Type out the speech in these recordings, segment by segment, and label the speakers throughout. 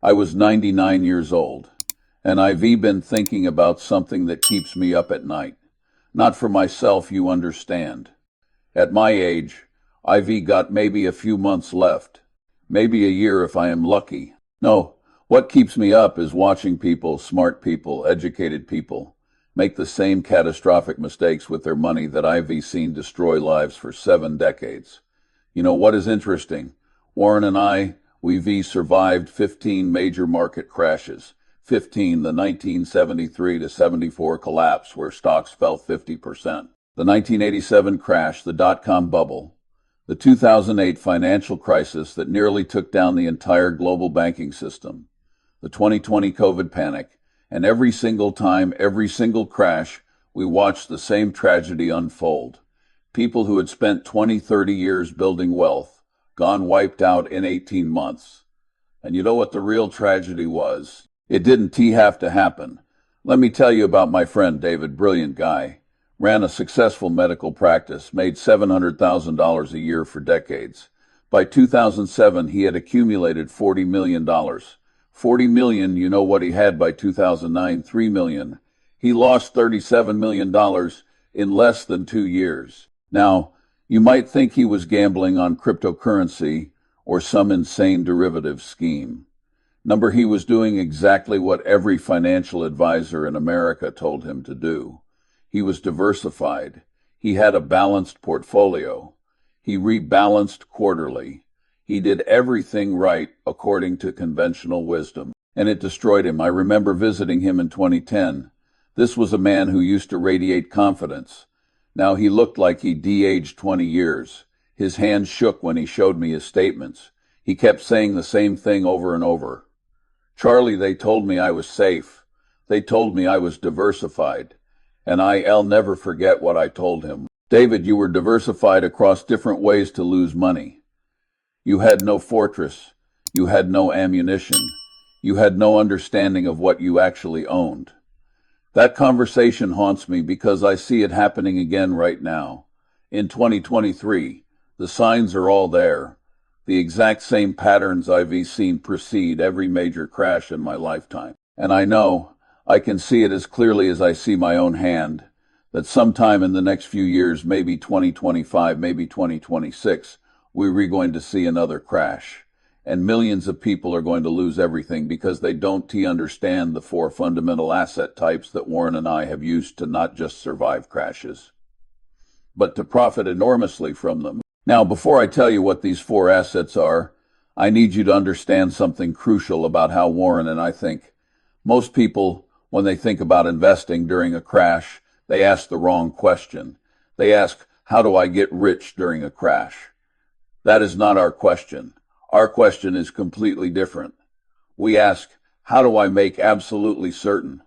Speaker 1: I was 99 years old, and I've been thinking about something that keeps me up at night. Not for myself, you understand. At my age, I've got maybe a few months left, maybe a year if I am lucky. No, what keeps me up is watching people, smart people, educated people, make the same catastrophic mistakes with their money that I've seen destroy lives for 7 decades. You know what is interesting? Warren and I, we've survived 15 major market crashes. 15, the 1973 to 74 collapse where stocks fell 50%. The 1987 crash, the dot-com bubble. The 2008 financial crisis that nearly took down the entire global banking system. The 2020 COVID panic. And every single time, every single crash, we watched the same tragedy unfold. People who had spent 20, 30 years building wealth, gone wiped out in 18 months. And you know what the real tragedy was? It didn't have to happen. Let me tell you about my friend David, brilliant guy. Ran a successful medical practice, made $700,000 a year for decades. By 2007, he had accumulated $40 million. $40 million, you know what he had by 2009? $3 million. He lost $37 million in less than 2 years. Now, you might think he was gambling on cryptocurrency or some insane derivative scheme. He was doing exactly what every financial advisor in America told him to do. He was diversified. He had a balanced portfolio. He rebalanced quarterly. He did everything right according to conventional wisdom, and it destroyed him. I remember visiting him in 2010. This was a man who used to radiate confidence. Now he looked like he de-aged 20 years. His hands shook when he showed me his statements. He kept saying the same thing over and over. Charlie, they told me I was safe. They told me I was diversified. And I'll never forget what I told him. David, you were diversified across different ways to lose money. You had no fortress. You had no ammunition. You had no understanding of what you actually owned. That conversation haunts me because I see it happening again right now. In 2023, the signs are all there. The exact same patterns I've seen precede every major crash in my lifetime. And I know, I can see it as clearly as I see my own hand, that sometime in the next few years, maybe 2025, maybe 2026, we're going to see another crash. And millions of people are going to lose everything because they don't understand the 4 fundamental asset types that Warren and I have used to not just survive crashes, but to profit enormously from them. Now, before I tell you what these 4 assets are, I need you to understand something crucial about how Warren and I think. Most people, when they think about investing during a crash, they ask the wrong question. They ask, how do I get rich during a crash? That is not our question. Our question is completely different. We ask, how do I make absolutely certain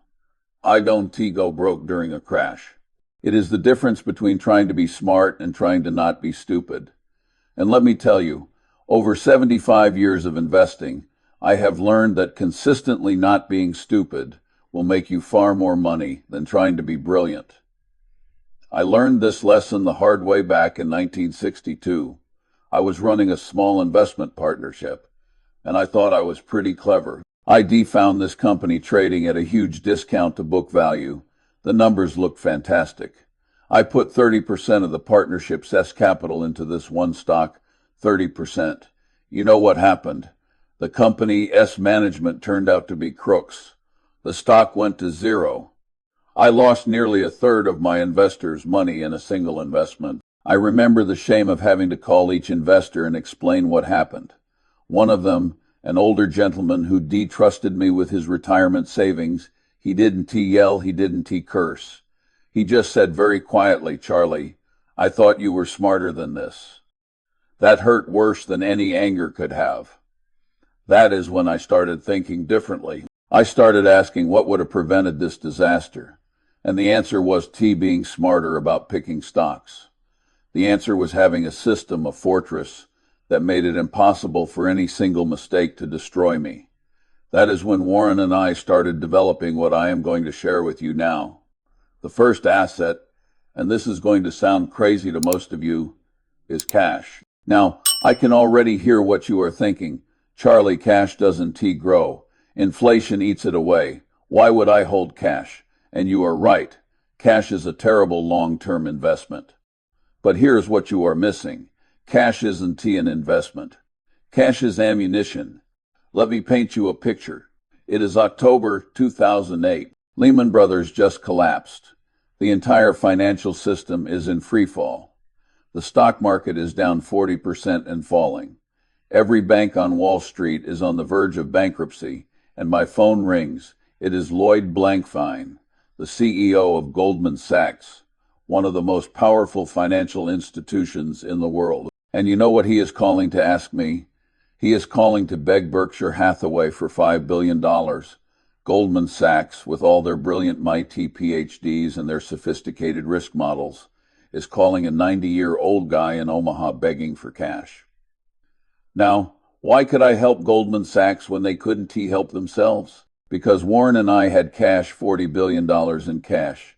Speaker 1: I don't go broke during a crash? It is the difference between trying to be smart and trying to not be stupid. And let me tell you, over 75 years of investing, I have learned that consistently not being stupid will make you far more money than trying to be brilliant. I learned this lesson the hard way back in 1962. I was running a small investment partnership, and I thought I was pretty clever. I found this company trading at a huge discount to book value. The numbers looked fantastic. I put 30% of the partnership's capital into this one stock, 30%. You know what happened? The company's management turned out to be crooks. The stock went to zero. I lost nearly a third of my investors' money in a single investment. I remember the shame of having to call each investor and explain what happened. One of them, an older gentleman who trusted me with his retirement savings, he didn't yell, he didn't curse. He just said very quietly, Charlie, I thought you were smarter than this. That hurt worse than any anger could have. That is when I started thinking differently. I started asking what would have prevented this disaster. And the answer was being smarter about picking stocks. The answer was having a system, a fortress, that made it impossible for any single mistake to destroy me. That is when Warren and I started developing what I am going to share with you now. The first asset, and this is going to sound crazy to most of you, is cash. Now, I can already hear what you are thinking. Charlie, cash doesn't grow. Inflation eats it away. Why would I hold cash? And you are right. Cash is a terrible long-term investment. But here's what you are missing. Cash isn't an investment. Cash is ammunition. Let me paint you a picture. It is October 2008. Lehman Brothers just collapsed. The entire financial system is in free fall. The stock market is down 40% and falling. Every bank on Wall Street is on the verge of bankruptcy, and my phone rings. It is Lloyd Blankfein, the CEO of Goldman Sachs, one of the most powerful financial institutions in the world. And you know what he is calling to ask me? He is calling to beg Berkshire Hathaway for $5 billion. Goldman Sachs, with all their brilliant MIT PhDs and their sophisticated risk models, is calling a 90-year-old guy in Omaha begging for cash. Now, why could I help Goldman Sachs when they couldn't help themselves? Because Warren and I had $40 billion in cash,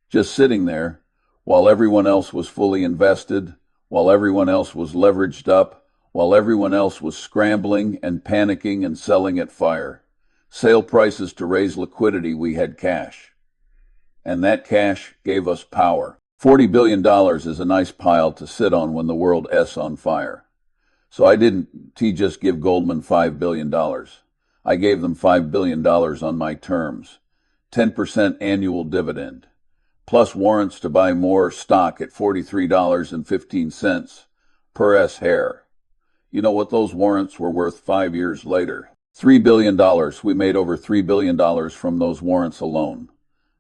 Speaker 1: just sitting there, while everyone else was fully invested, while everyone else was leveraged up, while everyone else was scrambling and panicking and selling at fire. Sale prices to raise liquidity, we had cash. And that cash gave us power. $40 billion is a nice pile to sit on when the world is on fire. So I didn't just give Goldman $5 billion. I gave them $5 billion on my terms, 10% annual dividend, plus warrants to buy more stock at $43.15 per share. You know what those warrants were worth 5 years later? $3 billion. We made over $3 billion from those warrants alone,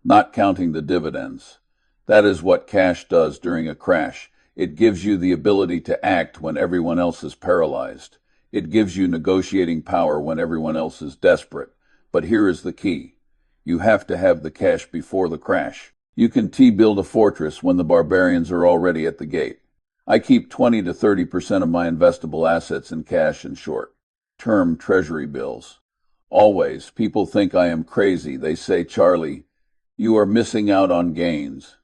Speaker 1: not counting the dividends. That is what cash does during a crash. It gives you the ability to act when everyone else is paralyzed. It gives you negotiating power when everyone else is desperate. But here is the key. You have to have the cash before the crash. You can build a fortress when the barbarians are already at the gate. I keep 20 to 30% of my investable assets in cash and short-term treasury bills. Always, people think I am crazy. They say, Charlie, you are missing out on gains.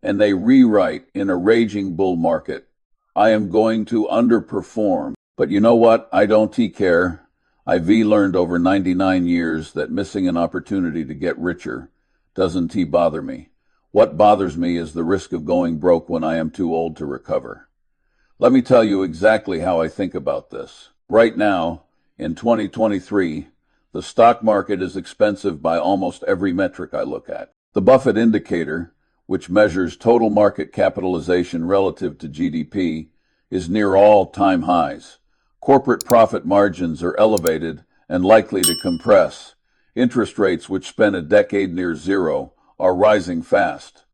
Speaker 1: And they rewrite in a raging bull market, I am going to underperform. But you know what? I don't care. I've learned over 99 years that missing an opportunity to get richer doesn't bother me. What bothers me is the risk of going broke when I am too old to recover. Let me tell you exactly how I think about this. Right now, in 2023, the stock market is expensive by almost every metric I look at. The Buffett indicator, which measures total market capitalization relative to GDP, is near all-time highs. Corporate profit margins are elevated and likely to compress. Interest rates, which spent a decade near zero, are rising fast.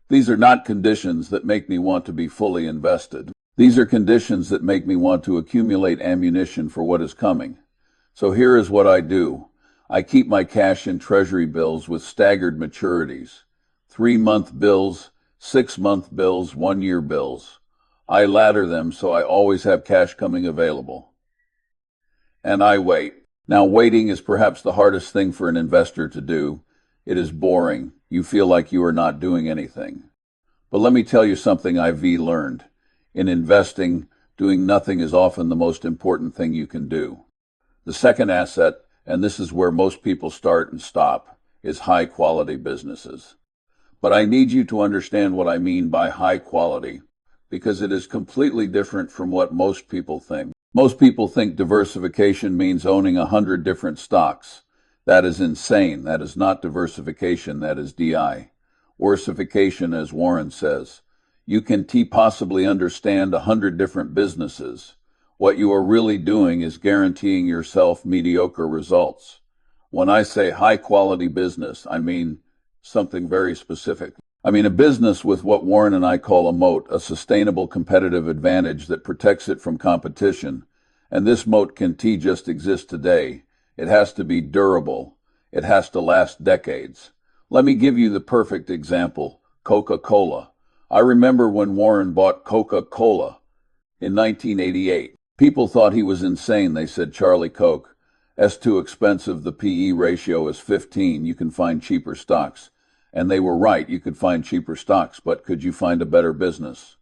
Speaker 1: These are not conditions that make me want to be fully invested. These are conditions that make me want to accumulate ammunition for what is coming. So here is what I do. I keep my cash in treasury bills with staggered maturities. 3-month bills, 6-month bills, 1-year bills. I ladder them so I always have cash coming available. And I wait. Now, waiting is perhaps the hardest thing for an investor to do. It is boring. You feel like you are not doing anything. But let me tell you something I've learned. In investing, doing nothing is often the most important thing you can do. The second asset, and this is where most people start and stop, is high-quality businesses. But I need you to understand what I mean by high quality, because it is completely different from what most people think. Most people think diversification means owning 100 different stocks. That is insane. That is not diversification. That is DI. Worsification, as Warren says. You can possibly understand 100 different businesses. What you are really doing is guaranteeing yourself mediocre results. When I say high quality business, I mean something very specific. I mean a business with what Warren and I call a moat, a sustainable competitive advantage that protects it from competition. And this moat can just exist today. It has to be durable. It has to last decades. Let me give you the perfect example, Coca-Cola. I remember when Warren bought Coca-Cola in 1988. People thought he was insane. They said, Charlie, Coke, that's too expensive. The PE ratio is 15. You can find cheaper stocks. And they were right. You could find cheaper stocks, but could you find a better business?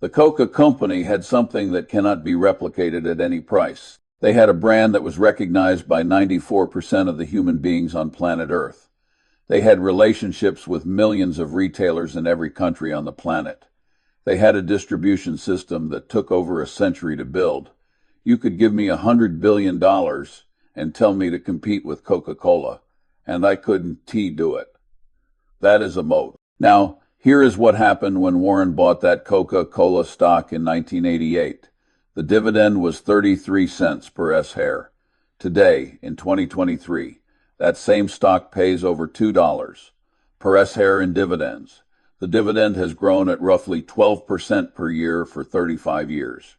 Speaker 1: The Coca Company had something that cannot be replicated at any price. They had a brand that was recognized by 94% of the human beings on planet Earth. They had relationships with millions of retailers in every country on the planet. They had a distribution system that took over a century to build. You could give me $100 billion and tell me to compete with Coca-Cola, and I couldn't do it. That is a moat. Now, here is what happened when Warren bought that Coca-Cola stock in 1988. The dividend was 33 cents per share. Today, in 2023, that same stock pays over $2 per share in dividends. The dividend has grown at roughly 12% per year for 35 years.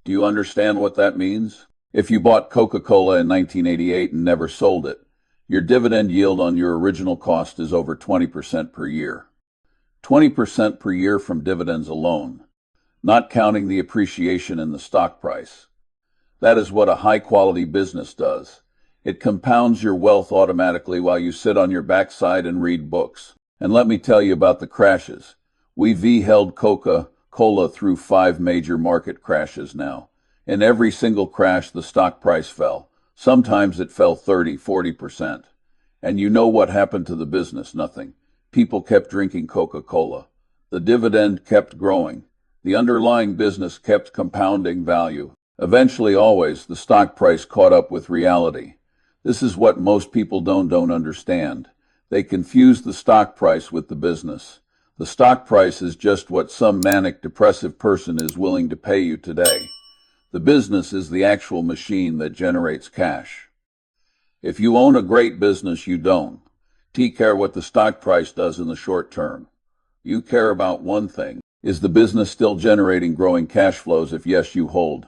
Speaker 1: Do you understand what that means? If you bought Coca-Cola in 1988 and never sold it, your dividend yield on your original cost is over 20% per year. 20% per year from dividends alone, not counting the appreciation in the stock price. That is what a high-quality business does. It compounds your wealth automatically while you sit on your backside and read books. And let me tell you about the crashes. We've held Coca-Cola through 5 major market crashes now. In every single crash, the stock price fell. Sometimes it fell 30–40%. And you know what happened to the business? Nothing. People kept drinking Coca-Cola. The dividend kept growing. The underlying business kept compounding value. Eventually, always, the stock price caught up with reality. This is what most people don't understand. They confuse the stock price with the business. The stock price is just what some manic depressive person is willing to pay you today. The business is the actual machine that generates cash. If you own a great business, you don't care what the stock price does in the short term. You care about one thing. Is the business still generating growing cash flows? If yes, you hold.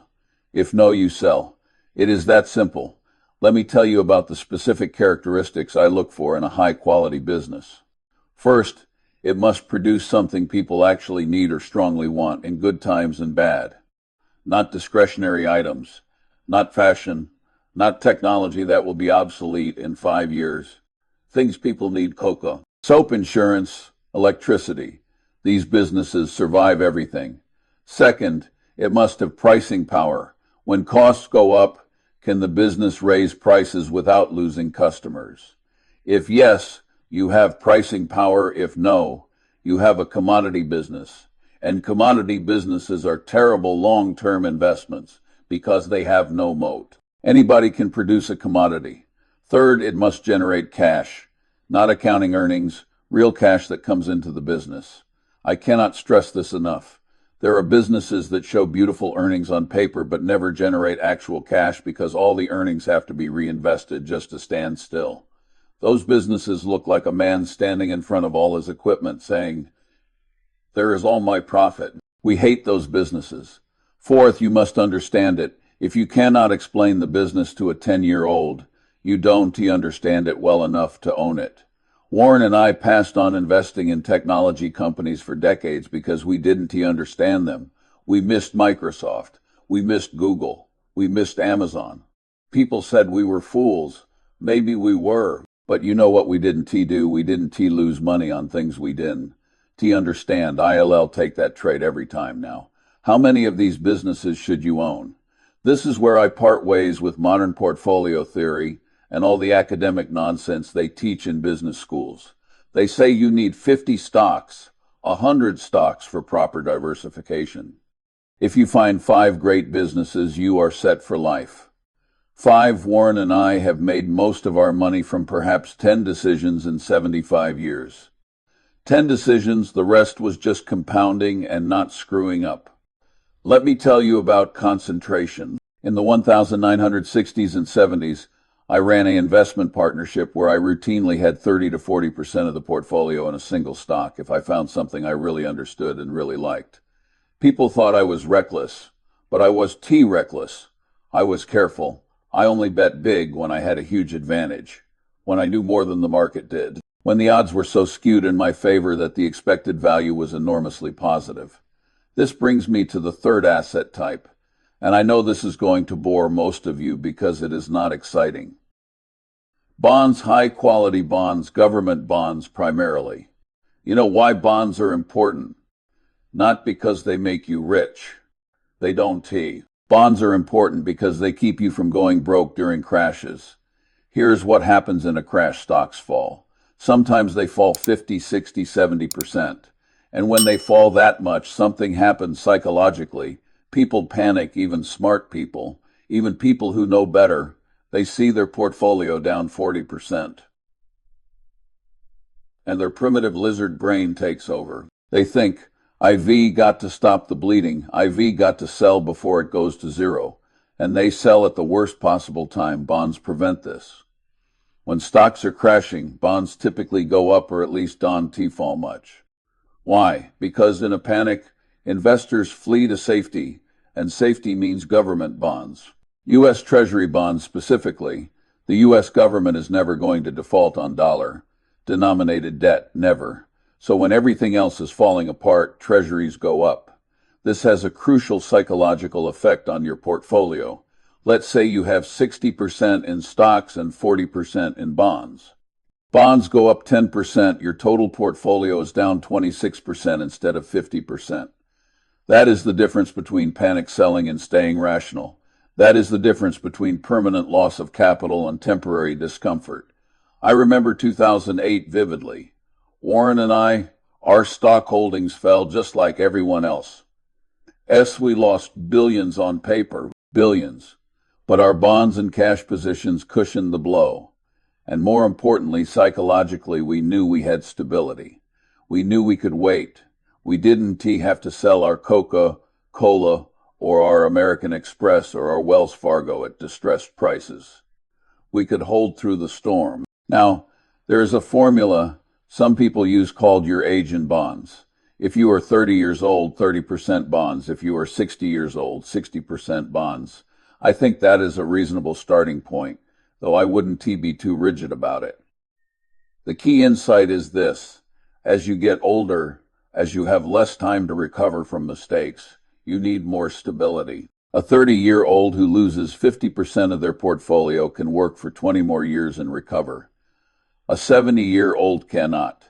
Speaker 1: If no, you sell. It is that simple. Let me tell you about the specific characteristics I look for in a high-quality business. First, it must produce something people actually need or strongly want in good times and bad. Not discretionary items, not fashion, not technology that will be obsolete in 5 years. Things people need: cocoa, soap, insurance, electricity. These businesses survive everything. Second, it must have pricing power. When costs go up, can the business raise prices without losing customers? If yes, you have pricing power. If no, you have a commodity business. And commodity businesses are terrible long-term investments because they have no moat. Anybody can produce a commodity. Third, it must generate cash, not accounting earnings, real cash that comes into the business. I cannot stress this enough. There are businesses that show beautiful earnings on paper but never generate actual cash because all the earnings have to be reinvested just to stand still. Those businesses look like a man standing in front of all his equipment saying, "There is all my profit." We hate those businesses. Fourth, you must understand it. If you cannot explain the business to a 10-year-old, you don't understand it well enough to own it. Warren and I passed on investing in technology companies for decades because we didn't understand them. We missed Microsoft. We missed Google. We missed Amazon. People said we were fools. Maybe we were. But you know what we didn't do? We didn't lose money on things we didn't understand. ILL take that trade every time now. How many of these businesses should you own? This is where I part ways with modern portfolio theory and all the academic nonsense they teach in business schools. They say you need 50 stocks, 100 stocks for proper diversification. If you find 5 great businesses, you are set for life. 5. Warren and I have made most of our money from perhaps 10 decisions in 75 years. 10 decisions, the rest was just compounding and not screwing up. Let me tell you about concentration. In the 1960s and 70s, I ran an investment partnership where I routinely had 30 to 40% of the portfolio in a single stock if I found something I really understood and really liked. People thought I was reckless, but I was reckless. I was careful. I only bet big when I had a huge advantage, when I knew more than the market did, when the odds were so skewed in my favor that the expected value was enormously positive. This brings me to the third asset type, and I know this is going to bore most of you because it is not exciting. Bonds, high-quality bonds, government bonds primarily. You know why bonds are important? Not because they make you rich. They don't. Bonds are important because they keep you from going broke during crashes. Here's what happens in a crash: stocks fall. Sometimes they fall 50, 60, 70%. And when they fall that much, something happens psychologically. People panic, even smart people, even people who know better. They see their portfolio down 40%. And their primitive lizard brain takes over. They think, IV got to stop the bleeding. IV got to sell before it goes to zero. And they sell at the worst possible time. Bonds prevent this. When stocks are crashing, bonds typically go up, or at least don't fall much. Why? Because in a panic, investors flee to safety, and safety means government bonds. U.S. Treasury bonds specifically. The U.S. government is never going to default on dollar-denominated debt, never. So when everything else is falling apart, treasuries go up. This has a crucial psychological effect on your portfolio. Let's say you have 60% in stocks and 40% in bonds. Bonds go up 10%, your total portfolio is down 26% instead of 50%. That is the difference between panic selling and staying rational. That is the difference between permanent loss of capital and temporary discomfort. I remember 2008 vividly. Warren and I, our stock holdings fell just like everyone else. We lost billions on paper, billions. But our bonds and cash positions cushioned the blow. And more importantly, psychologically, we knew we had stability. We knew we could wait. We didn't have to sell our Coca-Cola or our American Express or our Wells Fargo at distressed prices. We could hold through the storm. Now, there is a formula some people use called your age in bonds. If you are 30 years old, 30% bonds. If you are 60 years old, 60% bonds. I think that is a reasonable starting point, though I wouldn't be too rigid about it. The key insight is this: as you get older, as you have less time to recover from mistakes, you need more stability. A 30-year-old who loses 50% of their portfolio can work for 20 more years and recover. A 70-year-old cannot.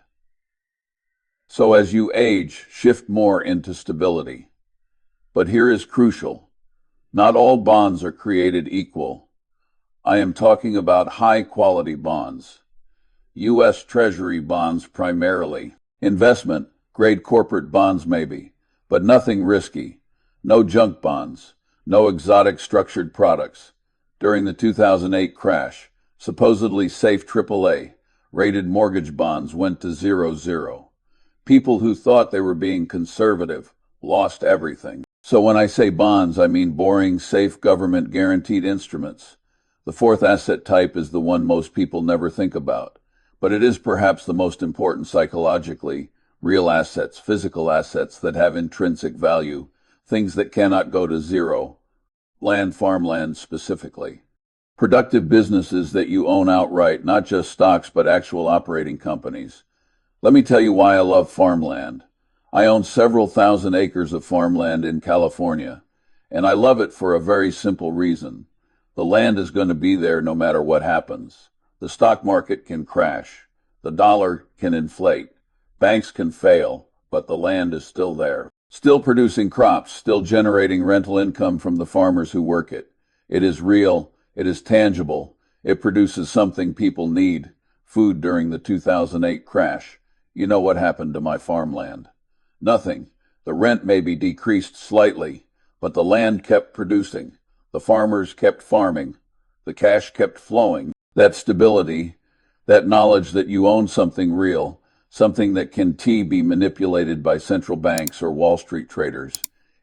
Speaker 1: So as you age, shift more into stability. But here is crucial. Not all bonds are created equal. I am talking about high-quality bonds. U.S. Treasury bonds primarily. Investment-grade corporate bonds maybe, but nothing risky. No junk bonds. No exotic structured products. During the 2008 crash, supposedly safe AAA-rated mortgage bonds went to 0. People who thought they were being conservative lost everything. So when I say bonds, I mean boring, safe, government-guaranteed instruments. The fourth asset type is the one most people never think about, but it is perhaps the most important psychologically: real assets, physical assets that have intrinsic value, things that cannot go to zero. Land, farmland specifically. Productive businesses that you own outright, not just stocks, but actual operating companies. Let me tell you why I love farmland. I own several thousand acres of farmland in California, and I love it for a very simple reason. The land is going to be there no matter what happens. The stock market can crash. The dollar can inflate. Banks can fail, but the land is still there. Still producing crops, still generating rental income from the farmers who work it. It is real. It is tangible. It produces something people need: food. During the 2008 crash, you know what happened to my farmland? Nothing. The rent maybe decreased slightly, but the land kept producing. The farmers kept farming. The cash kept flowing. That stability, that knowledge that you own something real, something that can be manipulated by central banks or Wall Street traders,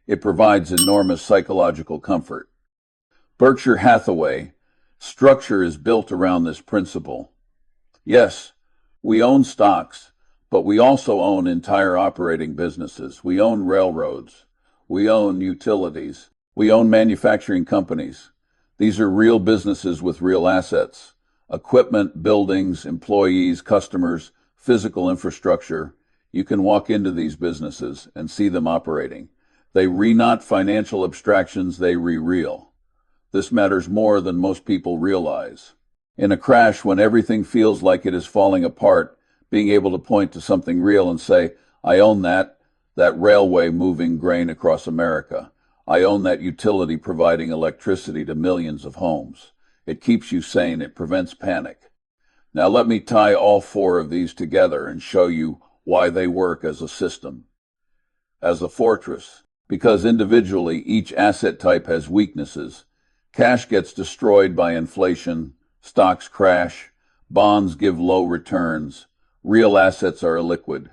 Speaker 1: it provides enormous psychological comfort. Berkshire Hathaway structure is built around this principle. Yes, we own stocks, but we also own entire operating businesses. We own railroads. We own utilities. We own manufacturing companies. These are real businesses with real assets: equipment, buildings, employees, customers, physical infrastructure. You can walk into these businesses and see them operating. They not financial abstractions, they real. This matters more than most people realize. In a crash, when everything feels like it is falling apart, being able to point to something real and say, I own that railway moving grain across America. I own that utility providing electricity to millions of homes. It keeps you sane. It prevents panic. Now let me tie all four of these together and show you why they work as a system. As a fortress, because individually each asset type has weaknesses. Cash gets destroyed by inflation, stocks crash, bonds give low returns, real assets are illiquid.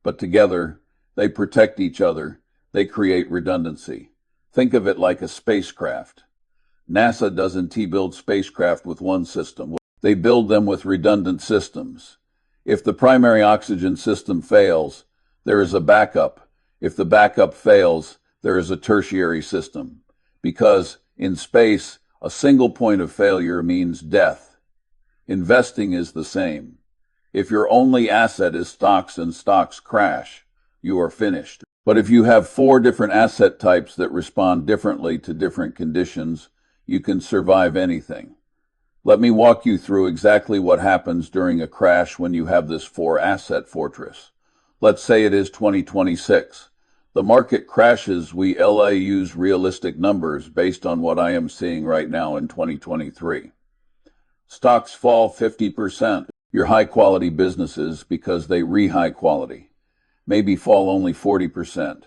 Speaker 1: But together, they protect each other, they create redundancy. Think of it like a spacecraft. NASA doesn't build spacecraft with one system. They build them with redundant systems. If the primary oxygen system fails, there is a backup. If the backup fails, there is a tertiary system. Because in space, a single point of failure means death. Investing is the same. If your only asset is stocks and stocks crash, you are finished. But if you have four different asset types that respond differently to different conditions, you can survive anything. Let me walk you through exactly what happens during a crash when you have this four-asset fortress. Let's say it is 2026. The market crashes. We use realistic numbers based on what I am seeing right now in 2023. Stocks fall 50%. Your high-quality businesses, because they high quality, maybe fall only 40%.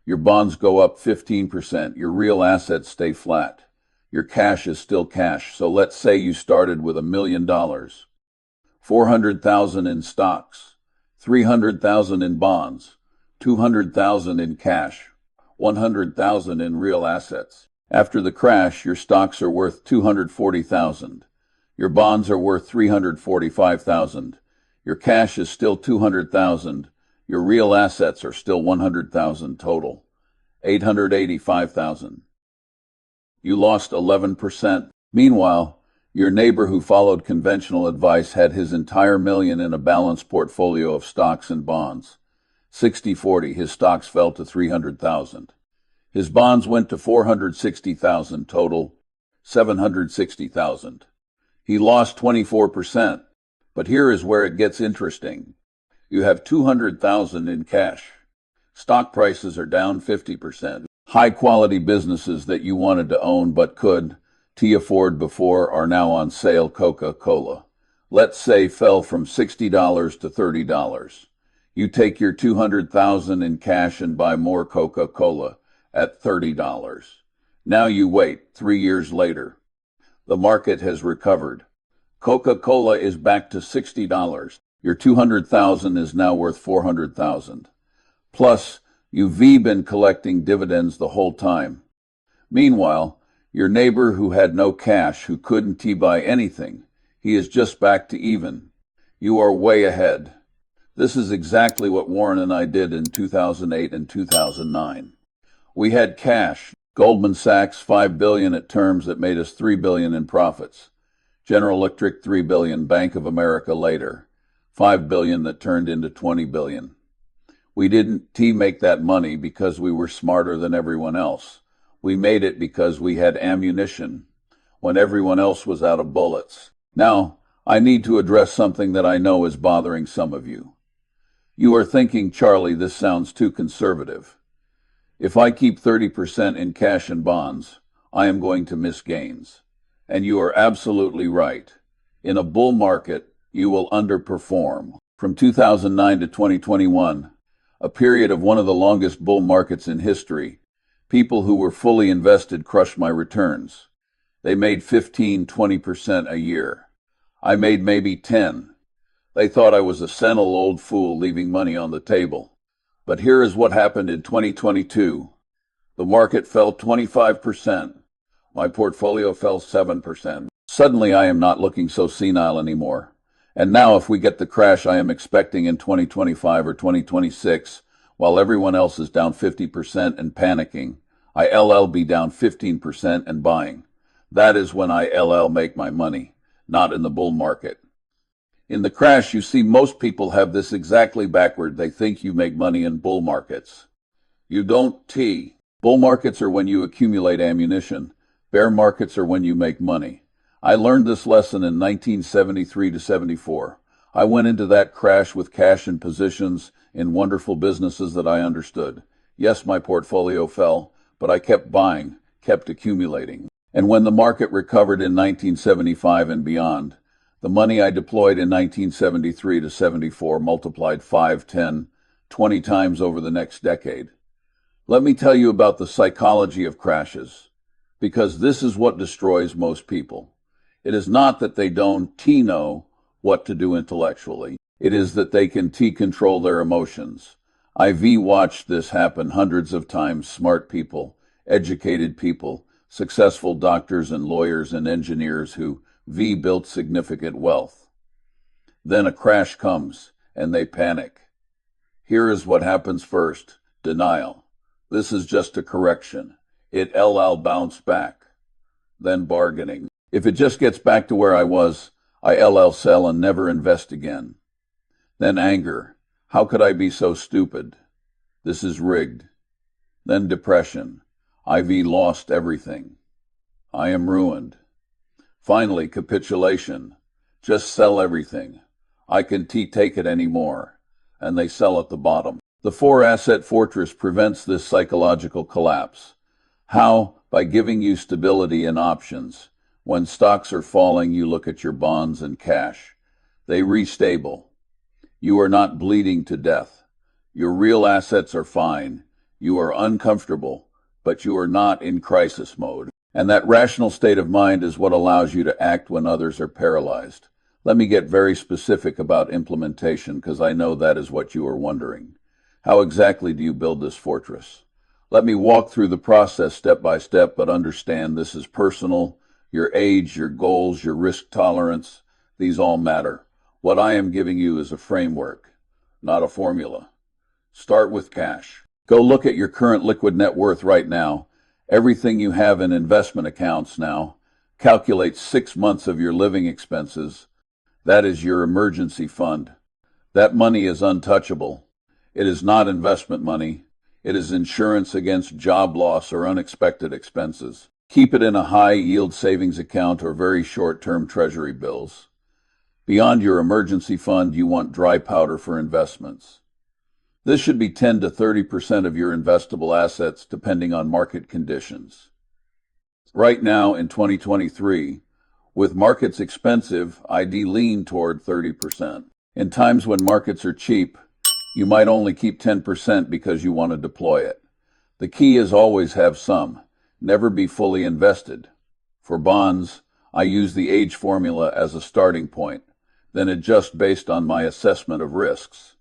Speaker 1: Your bonds go up 15%. Your real assets stay flat. Your cash is still cash. So let's say you started with $1 million, 400,000 in stocks, 300,000 in bonds, 200,000 in cash, 100,000 in real assets. After the crash, your stocks are worth 240,000. Your bonds are worth 345,000. Your cash is still 200,000. Your real assets are still 100,000 total, 885,000. You lost 11%. Meanwhile, your neighbor who followed conventional advice had his entire million in a balanced portfolio of stocks and bonds. 60-40, his stocks fell to 300,000. His bonds went to 460,000 total, 760,000. He lost 24%. But here is where it gets interesting. You have 200,000 in cash. Stock prices are down 50%. High-quality businesses that you wanted to own but could afford before are now on sale. Coca-Cola, let's say, fell from $60 to $30. You take your 200,000 in cash and buy more Coca-Cola at $30. Now you wait. 3 years later, the market has recovered. Coca-Cola is back to $60. Your 200,000 is now worth 400,000. Plus, you've been collecting dividends the whole time. Meanwhile, your neighbor who had no cash, who couldn't buy anything, he is just back to even. You are way ahead. This is exactly what Warren and I did in 2008 and 2009. We had cash. Goldman Sachs, $5 billion at terms that made us $3 billion in profits. General Electric, $3 billion. Bank of America later, $5 billion that turned into $20 billion. We didn't make that money because we were smarter than everyone else. We made it because we had ammunition when everyone else was out of bullets. Now, I need to address something that I know is bothering some of you. You are thinking, Charlie, this sounds too conservative. If I keep 30% in cash and bonds, I am going to miss gains. And you are absolutely right. In a bull market, you will underperform. From 2009 to 2021, a period of one of the longest bull markets in history, people who were fully invested crushed my returns. They made 15-20% a year. I made maybe 10. They thought I was a senile old fool leaving money on the table. But here is what happened in 2022. The market fell 25%. My portfolio fell 7%. Suddenly I am not looking so senile anymore. And now if we get the crash I am expecting in 2025 or 2026, while everyone else is down 50% and panicking, I be down 15% and buying. That is when I make my money, not in the bull market. In the crash, you see, most people have this exactly backward. They think you make money in bull markets. You don't. Bull markets are when you accumulate ammunition. Bear markets are when you make money. I learned this lesson in 1973 to 74. I went into that crash with cash and positions in wonderful businesses that I understood. Yes, my portfolio fell, but I kept buying, kept accumulating. And when the market recovered in 1975 and beyond, the money I deployed in 1973 to 74 multiplied 5, 10, 20 times over the next decade. Let me tell you about the psychology of crashes, because this is what destroys most people. It is not that they don't know what to do intellectually. It is that they can control their emotions. I've watched this happen hundreds of times. Smart people, educated people, successful doctors and lawyers and engineers who built significant wealth. Then a crash comes and they panic. Here is what happens first: denial. This is just a correction. I'll bounce back. Then bargaining. If it just gets back to where I was, I'll sell and never invest again. Then anger. How could I be so stupid? This is rigged. Then depression. I've lost everything. I am ruined. Finally, capitulation. Just sell everything. I can take it anymore. And they sell at the bottom. The 4-asset fortress prevents this psychological collapse. How? By giving you stability and options. When stocks are falling, you look at your bonds and cash. They restable. You are not bleeding to death. Your real assets are fine. You are uncomfortable, but you are not in crisis mode. And that rational state of mind is what allows you to act when others are paralyzed. Let me get very specific about implementation, because I know that is what you are wondering. How exactly do you build this fortress? Let me walk through the process step by step, but understand this is personal. Your age, your goals, your risk tolerance, these all matter. What I am giving you is a framework, not a formula. Start with cash. Go look at your current liquid net worth right now. Everything you have in investment accounts now. Calculate 6 months of your living expenses. That is your emergency fund. That money is untouchable. It is not investment money. It is insurance against job loss or unexpected expenses. Keep it in a high-yield savings account or very short-term treasury bills. Beyond your emergency fund, you want dry powder for investments. This should be 10 to 30% of your investable assets, depending on market conditions. Right now, in 2023, with markets expensive, I'd lean toward 30%. In times when markets are cheap, you might only keep 10% because you want to deploy it. The key is always have some. Never be fully invested. For bonds, I use the age formula as a starting point, then adjust based on my assessment of risks.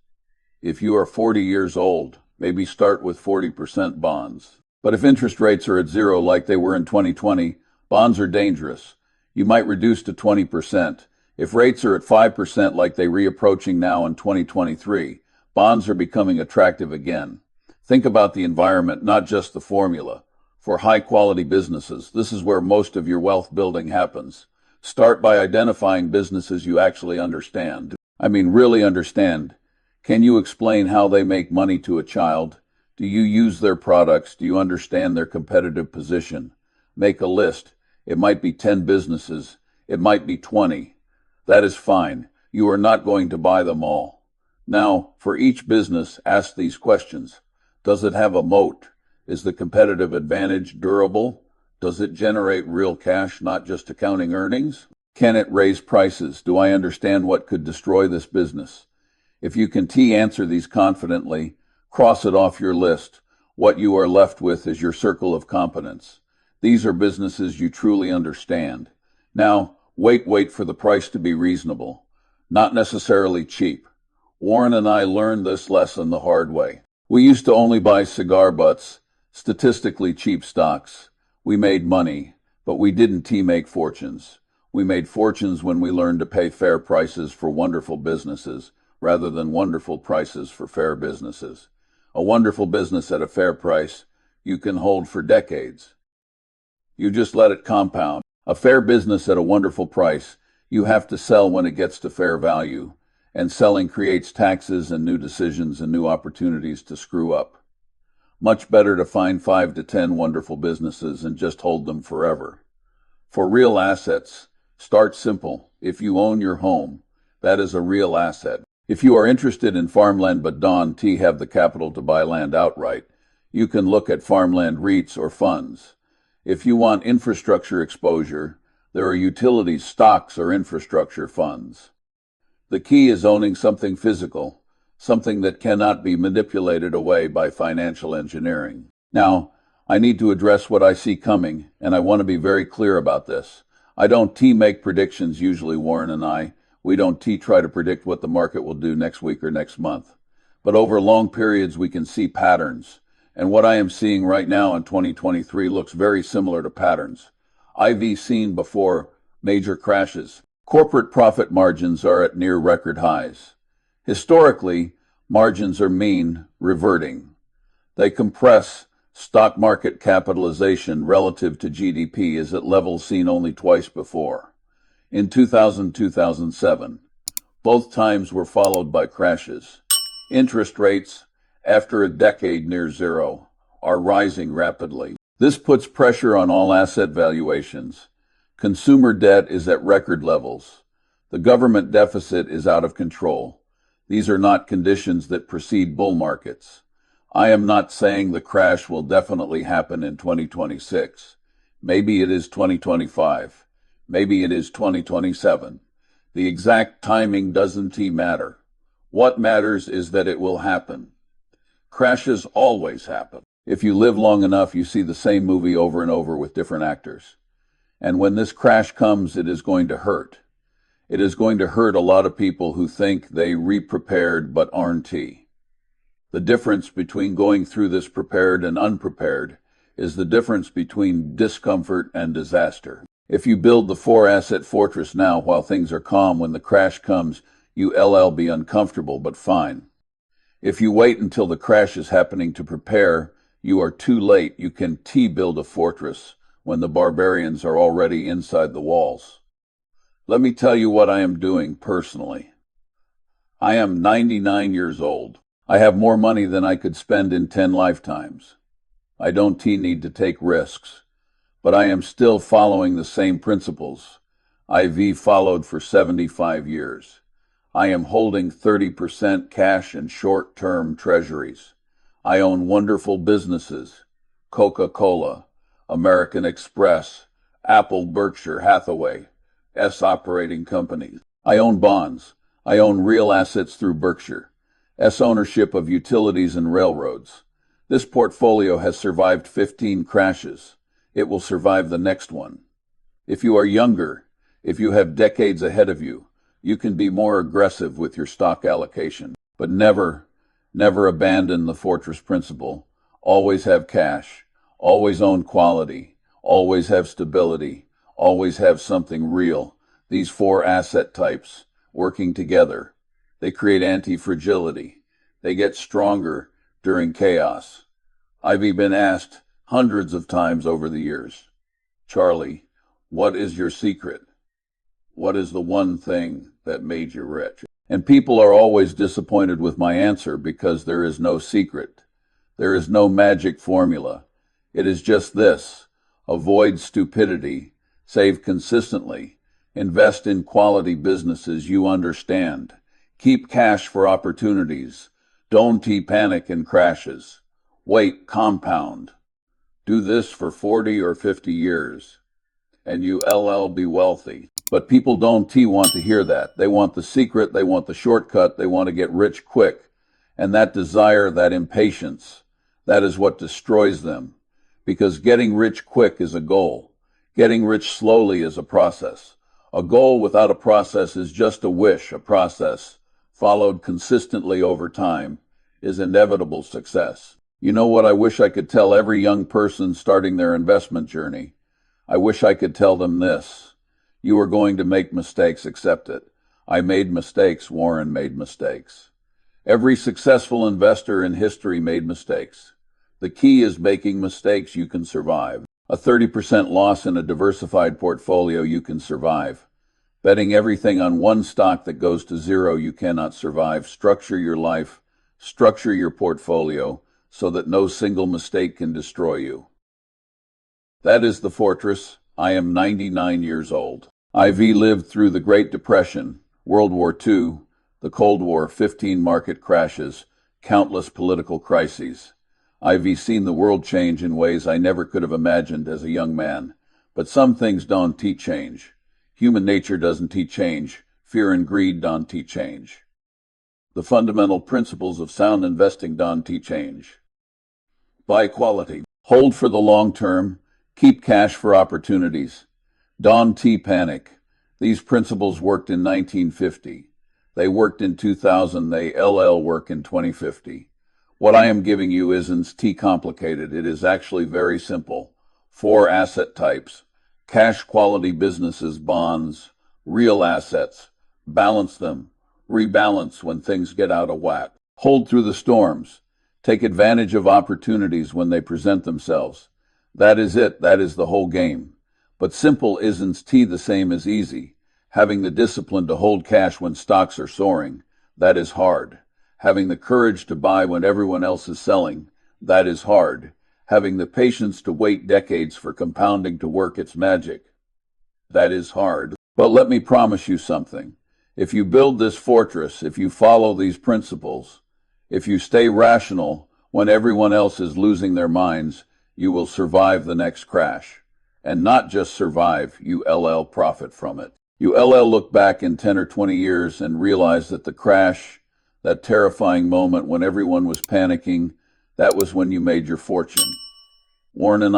Speaker 1: If you are 40 years old, maybe start with 40% bonds. But if interest rates are at zero like they were in 2020, bonds are dangerous. You might reduce to 20%. If rates are at 5% like they reapproaching now in 2023, bonds are becoming attractive again. Think about the environment, not just the formula. For high-quality businesses, this is where most of your wealth building happens. Start by identifying businesses you actually understand. Really understand. Can you explain how they make money to a child? Do you use their products? Do you understand their competitive position? Make a list. It might be 10 businesses. It might be 20. That is fine. You are not going to buy them all. Now, for each business, ask these questions. Does it have a moat? Is the competitive advantage durable? Does it generate real cash, not just accounting earnings? Can it raise prices? Do I understand what could destroy this business? If you can answer these confidently, cross it off your list. What you are left with is your circle of competence. These are businesses you truly understand. Now, wait for the price to be reasonable, not necessarily cheap. Warren and I learned this lesson the hard way. We used to only buy cigar butts, statistically cheap stocks. We made money, but we didn't make fortunes. We made fortunes when we learned to pay fair prices for wonderful businesses rather than wonderful prices for fair businesses. A wonderful business at a fair price you can hold for decades. You just let it compound. A fair business at a wonderful price, you have to sell when it gets to fair value, and selling creates taxes and new decisions and new opportunities to screw up. Much better to find 5 to 10 wonderful businesses and just hold them forever. For real assets, start simple. If you own your home, that is a real asset. If you are interested in farmland but don't have the capital to buy land outright, You can look at farmland REITs or funds. If you want infrastructure exposure, there are utilities, stocks, or infrastructure funds. The key is owning something physical, something that cannot be manipulated away by financial engineering. Now, I need to address what I see coming, and I want to be very clear about this. I don't make predictions usually, Warren and I. We don't try to predict what the market will do next week or next month. But over long periods, we can see patterns. And what I am seeing right now in 2023 looks very similar to patterns I've seen before major crashes. Corporate profit margins are at near record highs. Historically, margins are mean reverting. They compress. Stock market capitalization relative to GDP is at levels seen only twice before. In 2000-2007, both times were followed by crashes. Interest rates, after a decade near zero, are rising rapidly. This puts pressure on all asset valuations. Consumer debt is at record levels. The government deficit is out of control. These are not conditions that precede bull markets. I am not saying the crash will definitely happen in 2026. Maybe it is 2025. Maybe it is 2027. The exact timing doesn't matter. What matters is that it will happen. Crashes always happen. If you live long enough, you see the same movie over and over with different actors. And when this crash comes, it is going to hurt. It is going to hurt a lot of people who think they re-prepared but aren't. The difference between going through this prepared and unprepared is the difference between discomfort and disaster. If you build the 4-asset fortress now while things are calm, when the crash comes, you'll be uncomfortable but fine. If you wait until the crash is happening to prepare, you are too late. You can build a fortress when the barbarians are already inside the walls. Let me tell you what I am doing personally. I am 99 years old. I have more money than I could spend in 10 lifetimes. I don't need to take risks, but I am still following the same principles I've followed for 75 years. I am holding 30% cash and short-term treasuries. I own wonderful businesses, Coca-Cola, American Express, Apple, Berkshire Hathaway, operating companies. I own bonds. I own real assets through Berkshire. Ownership of utilities and railroads. This portfolio has survived 15 crashes. It will survive the next one. If you are younger, if you have decades ahead of you, you can be more aggressive with your stock allocation. But never abandon the fortress principle. Always have cash. Always own quality. Always have stability. Always have something real. These 4 asset types working together. They create anti-fragility. They get stronger during chaos. I've been asked hundreds of times over the years, Charlie, what is your secret? What is the one thing that made you rich? And people are always disappointed with my answer because there is no secret. There is no magic formula. It is just this: avoid stupidity, save consistently, invest in quality businesses you understand. Keep cash for opportunities. Don't panic in crashes. Wait, compound. Do this for 40 or 50 years, and you'll be wealthy. But people don't want to hear that. They want the secret, they want the shortcut, they want to get rich quick. And that desire, that impatience, that is what destroys them. Because getting rich quick is a goal. Getting rich slowly is a process. A goal without a process is just a wish. A process followed consistently over time is inevitable success. You know what I wish I could tell every young person starting their investment journey? I wish I could tell them this: you are going to make mistakes, accept it. I made mistakes, Warren made mistakes. Every successful investor in history made mistakes. The key is making mistakes you can survive. A 30% loss in a diversified portfolio you can survive. Betting everything on one stock that goes to zero you cannot survive. Structure your life, structure your portfolio so that no single mistake can destroy you. That is the fortress. I am 99 years old. I've lived through the Great Depression, World War II, the Cold War, 15 market crashes, countless political crises. I've seen the world change in ways I never could have imagined as a young man. But some things don't change. Human nature doesn't change. Fear and greed don't change. The fundamental principles of sound investing don't change. Buy quality. Hold for the long term. Keep cash for opportunities. Don't panic. These principles worked in 1950. They worked in 2000. They work in 2050. What I am giving you isn't complicated. It is actually very simple. 4 asset types. Cash quality businesses, bonds, real assets. Balance them. Rebalance when things get out of whack. Hold through the storms. Take advantage of opportunities when they present themselves. That is it. That is the whole game. But simple isn't the same as easy. Having the discipline to hold cash when stocks are soaring, that is hard. Having the courage to buy when everyone else is selling, that is hard. Having the patience to wait decades for compounding to work its magic, that is hard. But let me promise you something. If you build this fortress, if you follow these principles, if you stay rational when everyone else is losing their minds, you will survive the next crash. And not just survive, you profit from it. You look back in 10 or 20 years and realize that the crash, that terrifying moment when everyone was panicking, that was when you made your fortune. Warren and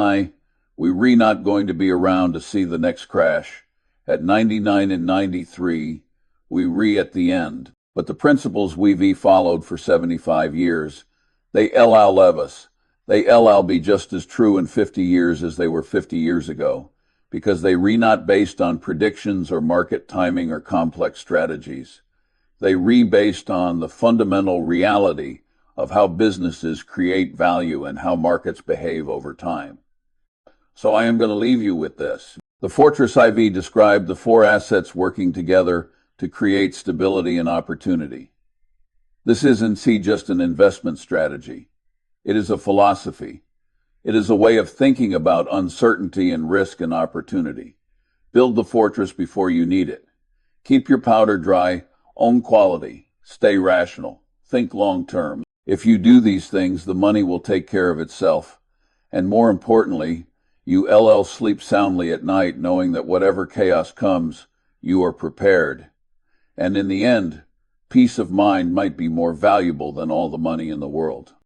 Speaker 1: we're not going to be around to see the next crash. At 99 and 93, we at the end. But the principles we've followed for 75 years, they leave us. They be just as true in 50 years as they were 50 years ago, because they not based on predictions or market timing or complex strategies. They based on the fundamental reality of how businesses create value and how markets behave over time. So I am going to leave you with this. The Fortress IV described the 4 assets working together to create stability and opportunity. This isn't just an investment strategy. It is a philosophy. It is a way of thinking about uncertainty and risk and opportunity. Build the fortress before you need it. Keep your powder dry, own quality, stay rational, think long term. If you do these things, the money will take care of itself. And more importantly, you sleep soundly at night knowing that whatever chaos comes, you are prepared. And in the end, peace of mind might be more valuable than all the money in the world.